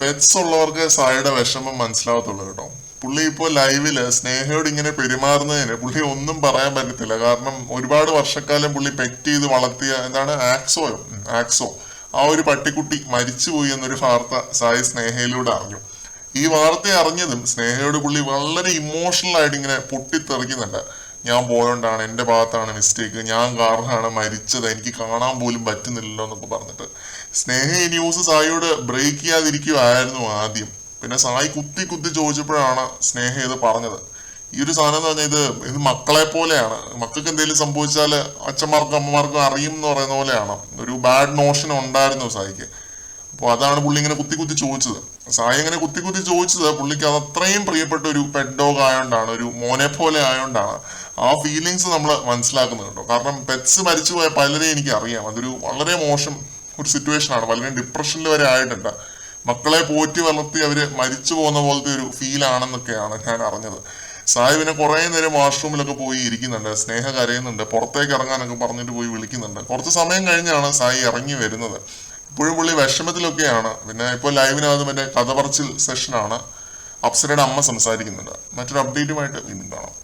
Pets ഉള്ളവർക്ക് സായിയുടെ വിഷമം മനസ്സിലാവത്തുള്ളൂ കേട്ടോ. പുള്ളി ഇപ്പോൾ ലൈവില് സ്നേഹയോട് ഇങ്ങനെ പെരുമാറുന്നതിന് പുള്ളി ഒന്നും പറയാൻ പറ്റത്തില്ല. കാരണം ഒരുപാട് വർഷക്കാലം പുള്ളി പെറ്റ് ചെയ്ത് വളർത്തിയ എന്താണ് ആക്സോ ആ ഒരു പട്ടിക്കുട്ടി മരിച്ചുപോയി എന്നൊരു വാർത്ത സായി സ്നേഹയിലൂടെ അറിഞ്ഞു. ഈ വാർത്ത അറിഞ്ഞതും സ്നേഹയോട് പുള്ളി വളരെ ഇമോഷണൽ ആയിട്ട് ഇങ്ങനെ പൊട്ടിത്തെറിക്കുന്നുണ്ട്. ഞാൻ പോയോണ്ടാണ്, എന്റെ ഭാഗത്താണ് മിസ്റ്റേക്ക്, ഞാൻ കാരണമാണ് മരിച്ചത്, എനിക്ക് കാണാൻ പോലും പറ്റുന്നില്ലല്ലോ എന്നൊക്കെ പറഞ്ഞിട്ട് സ്നേഹ ഈ ന്യൂസ് സായിയോട് ബ്രേക്ക് ചെയ്യാതിരിക്കുവായിരുന്നു ആദ്യം. പിന്നെ സായി കുത്തി കുത്തി ചോദിച്ചപ്പോഴാണ് സ്നേഹ ഇത് പറഞ്ഞത്. ഈ ഒരു സാധനം എന്ന് പറഞ്ഞാൽ ഇത് മക്കളെ പോലെയാണ്. മക്കൾക്ക് എന്തെങ്കിലും സംഭവിച്ചാൽ അച്ഛന്മാർക്കും അമ്മമാർക്കും അറിയും എന്ന് പറയുന്ന പോലെയാണ്. ഒരു ബാഡ് നോഷൻ ഉണ്ടായിരുന്നു സായിക്ക്. അപ്പോൾ അതാണ് പുള്ളി ഇങ്ങനെ കുത്തി കുത്തി ചോദിച്ചത്. സായി ഇങ്ങനെ കുത്തി കുത്തി ചോദിച്ചത് പുള്ളിക്ക് അത് അത്രയും പ്രിയപ്പെട്ട ഒരു പെറ്റ് ഡോഗ് ആയതുകൊണ്ടാണ്, ഒരു മോനെ പോലെ ആയതുകൊണ്ടാണ്. ആ ഫീലിങ്സ് നമ്മൾ മനസ്സിലാക്കുന്നത് കേട്ടോ. കാരണം പെറ്റ്സ് മരിച്ചുപോയ പലരെയും എനിക്ക് അറിയാം. അതൊരു വളരെ മോശം ഒരു സിറ്റുവേഷൻ ആണ്. പലരും ഡിപ്രഷനിൽ വരെ ആയിട്ടുണ്ട്. മക്കളെ പോറ്റി വളർത്തി അവര് മരിച്ചു പോകുന്ന പോലത്തെ ഒരു ഫീൽ ആണെന്നൊക്കെയാണ് ഞാൻ അറിഞ്ഞത്. സായി പിന്നെ കുറെ നേരം വാഷ്റൂമിലൊക്കെ പോയി ഇരിക്കുന്നുണ്ട്. സ്നേഹ കരയുന്നുണ്ട്. പുറത്തേക്ക് ഇറങ്ങാനൊക്കെ പറഞ്ഞിട്ട് പോയി വിളിക്കുന്നുണ്ട്. കുറച്ച് സമയം കഴിഞ്ഞാണ് സായി ഇറങ്ങി വരുന്നത്. ഇപ്പോഴും പുള്ളി വിഷമത്തിലൊക്കെയാണ്. പിന്നെ ഇപ്പോൾ ലൈവിനകത്ത് മറ്റേ കഥ പറച്ചിൽ സെഷനാണ്. അപ്സരയുടെ അമ്മ സംസാരിക്കുന്നുണ്ട്. മറ്റൊരു അപ്ഡേറ്റുമായിട്ട് വീണ്ടും കാണാം.